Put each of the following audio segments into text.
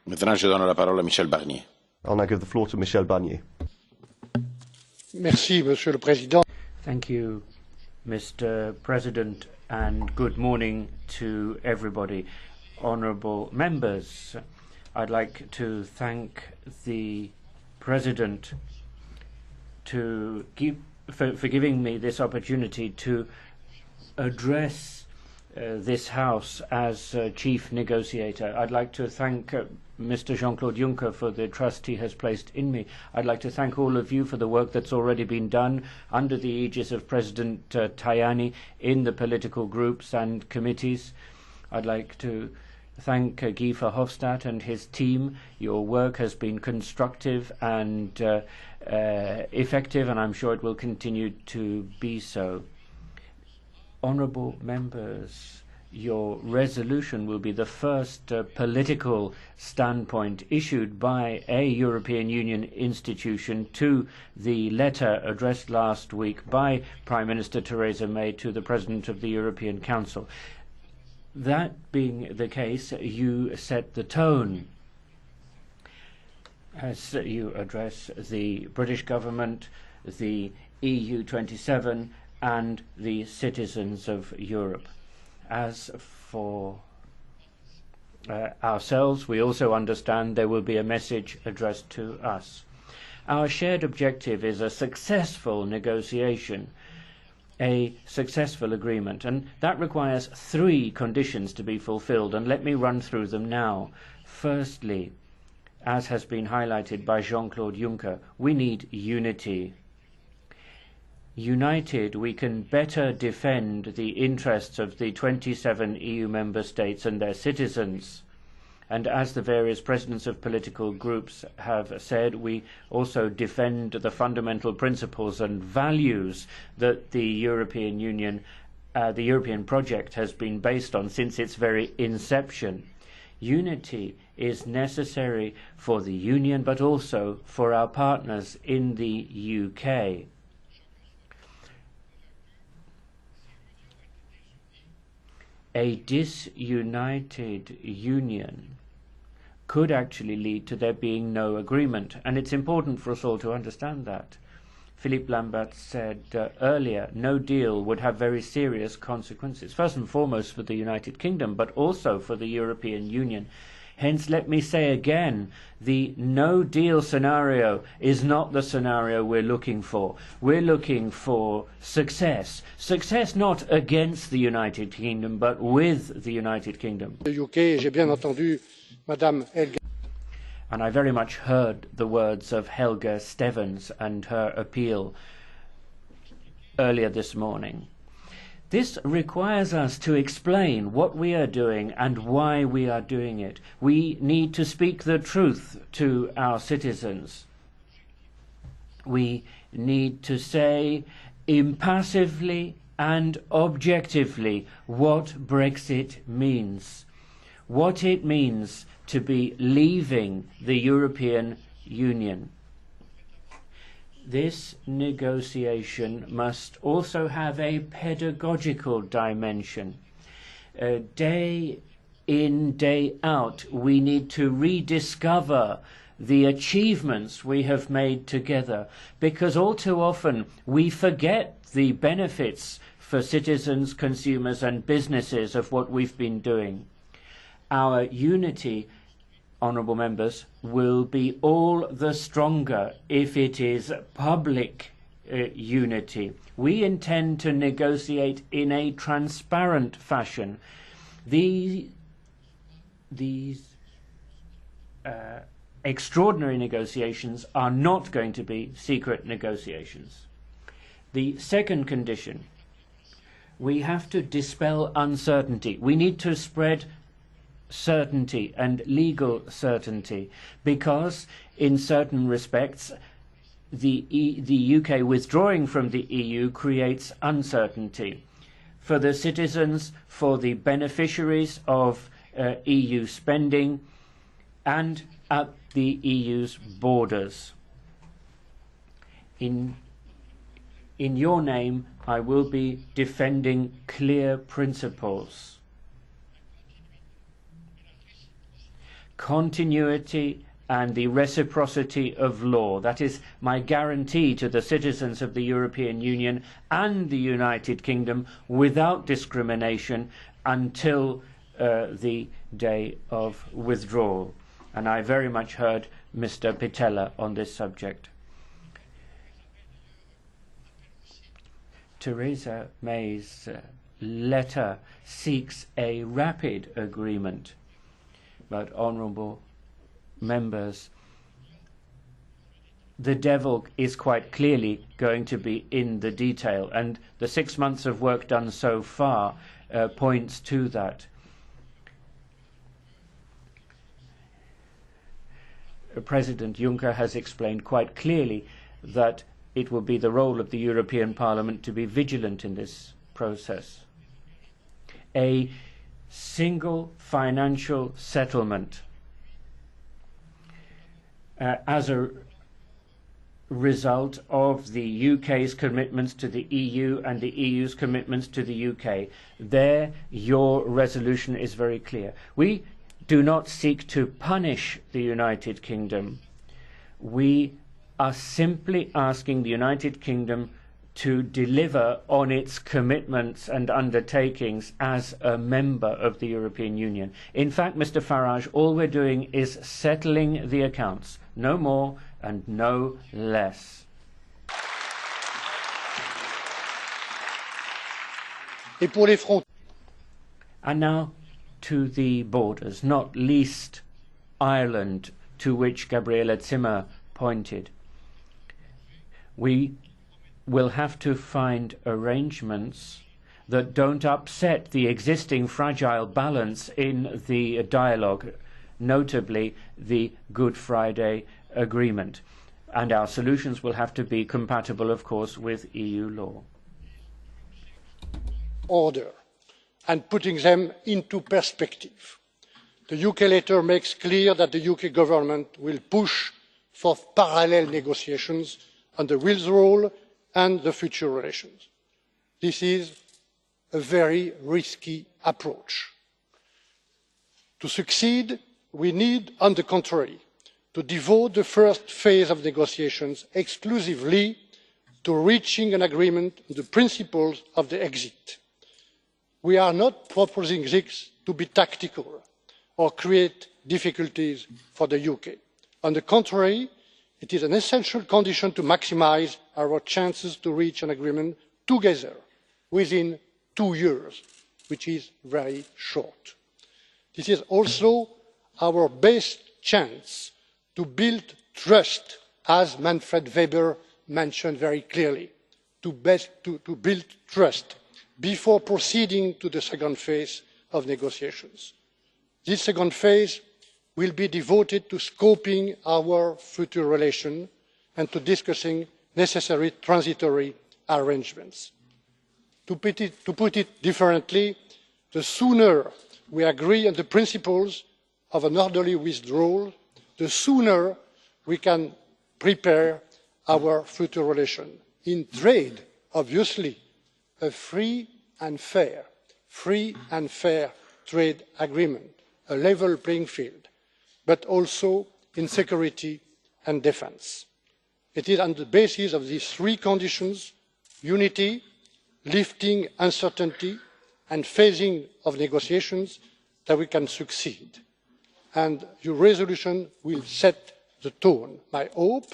Maintenant, je donne la parole à Michel Barnier. I'll now give the floor to Michele Barnier. Merci, Monsieur le Président. Thank you, Mr. President, and good morning to everybody. Honourable members, I'd like to thank the President for giving me this opportunity to address this House as chief negotiator. I'd like to thank Mr. Jean-Claude Juncker for the trust he has placed in me. I'd like to thank all of you for the work that's already been done under the aegis of President Tajani in the political groups and committees. I'd like to thank Guy Verhofstadt and his team. Your work has been constructive and effective, and I'm sure it will continue to be so. Honourable members, your resolution will be the first political standpoint issued by a European Union institution to the letter addressed last week by Prime Minister Theresa May to the President of the European Council. That being the case, you set the tone as you address the British government, the EU27, and the citizens of Europe. As for ourselves, we also understand there will be a message addressed to us. Our shared objective is a successful negotiation, a successful agreement, and that requires 3 conditions to be fulfilled, and let me run through them now. Firstly, as has been highlighted by Jean-Claude Juncker, we need unity. United, we can better defend the interests of the 27 EU member states and their citizens. And as the various presidents of political groups have said, we also defend the fundamental principles and values that the European Union, the European project has been based on since its very inception. Unity is necessary for the Union, but also for our partners in the UK. A disunited union could actually lead to there being no agreement, and it's important for us all to understand that. Philippe Lambert said earlier, no deal would have very serious consequences, first and foremost for the United Kingdom, but also for the European Union. Hence, let me say again, the no-deal scenario is not the scenario we're looking for. We're looking for success. Success not against the United Kingdom, but with the United Kingdom. UK, j'ai bien entendu Madame Helga. And I very much heard the words of Helga Stevens and her appeal earlier this morning. This requires us to explain what we are doing and why we are doing it. We need to speak the truth to our citizens. We need to say impassively and objectively what Brexit means, what it means to be leaving the European Union. This negotiation must also have a pedagogical dimension. Day in, day out, we need to rediscover the achievements we have made together, because all too often we forget the benefits for citizens, consumers and businesses of what we've been doing. Our unity, honourable members, will be all the stronger if it is public unity. We intend to negotiate in a transparent fashion. These extraordinary negotiations are not going to be secret negotiations. The second condition, we have to dispel uncertainty. We need to spread certainty and legal certainty, because in certain respects the UK withdrawing from the EU creates uncertainty for the citizens, for the beneficiaries of EU spending and at the EU's borders. In your name, I will be defending clear principles. continuity and the reciprocity of law. That is my guarantee to the citizens of the European Union and the United Kingdom without discrimination until the day of withdrawal. And I very much heard Mr. Pittella on this subject. Theresa May's letter seeks a rapid agreement, but honourable members, the devil is quite clearly going to be in the detail, and the 6 months of work done so far points to that. President Juncker has explained quite clearly that it will be the role of the European Parliament to be vigilant in this process. A single financial settlement as a result of the UK's commitments to the EU and the EU's commitments to the UK. There, your resolution is very clear. We do not seek to punish the United Kingdom. We are simply asking the United Kingdom to deliver on its commitments and undertakings as a member of the European Union. In fact, Mr. Farage, all we're doing is settling the accounts, no more and no less. And now to the borders, not least Ireland, to which Gabriele Zimmer pointed. We will have to find arrangements that don't upset the existing fragile balance in the dialogue, notably the Good Friday Agreement. And our solutions will have to be compatible, of course, with EU law. Order and putting them into perspective. The UK letter makes clear that the UK government will push for parallel negotiations on the withdrawal and the future relations. This is a very risky approach. To succeed, we need, on the contrary, to devote the first phase of negotiations exclusively to reaching an agreement on the principles of the exit. We are not proposing this to be tactical or create difficulties for the UK. On the contrary, it is an essential condition to maximise our chances to reach an agreement together within 2 years, which is very short. This is also our best chance to build trust, as Manfred Weber mentioned very clearly, to build trust before proceeding to the second phase of negotiations. This second phase will be devoted to scoping our future relations and to discussing necessary transitory arrangements. To put it differently, the sooner we agree on the principles of an orderly withdrawal, the sooner we can prepare our future relations. In trade, obviously, a free and fair trade agreement, a level playing field, but also in security and defence. It is on the basis of these three conditions, unity, lifting uncertainty and phasing of negotiations, that we can succeed. And your resolution will set the tone. My hope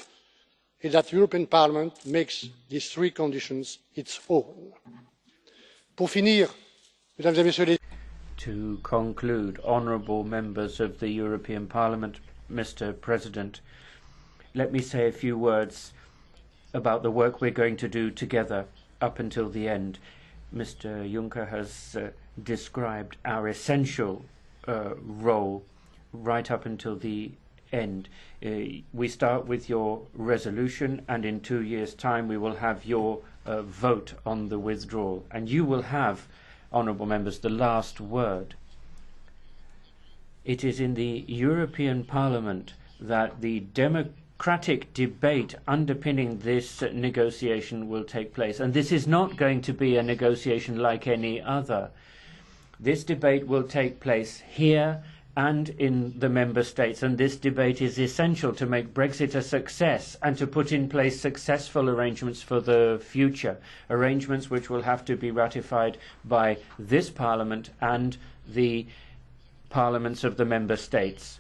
is that the European Parliament makes these three conditions its own. Pour finir, Mesdames et Messieurs les To conclude, honourable members of the European Parliament, Mr. President, let me say a few words about the work we're going to do together up until the end. Mr. Juncker has described our essential role right up until the end. We start with your resolution, and in 2 years' time we will have your vote on the withdrawal. And you will have, honourable members, the last word. It is in the European Parliament that the democratic debate underpinning this negotiation will take place. And this is not going to be a negotiation like any other. This debate will take place here and in the member states, and this debate is essential to make Brexit a success and to put in place successful arrangements for the future, arrangements which will have to be ratified by this Parliament and the parliaments of the member states.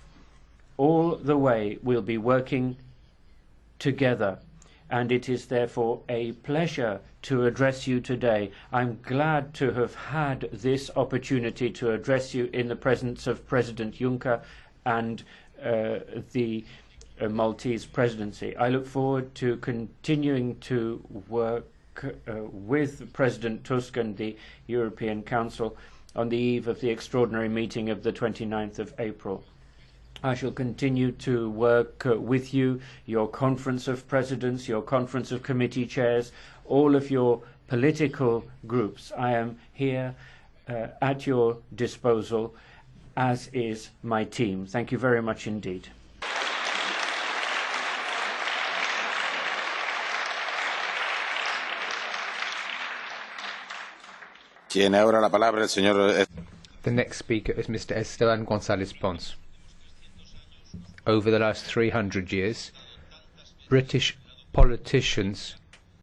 All the way we'll be working together, and it is therefore a pleasure to address you today. I'm glad to have had this opportunity to address you in the presence of President Juncker and the Maltese presidency. I look forward to continuing to work with President Tusk and the European Council on the eve of the extraordinary meeting of the 29th of April. I shall continue to work with you, your Conference of Presidents, your Conference of Committee Chairs, all of your political groups. I am here at your disposal, as is my team. Thank you very much indeed. Tiene ahora la palabra el señor. The next speaker is Mr. Esteban González Pons. Over the last 300 years, British politicians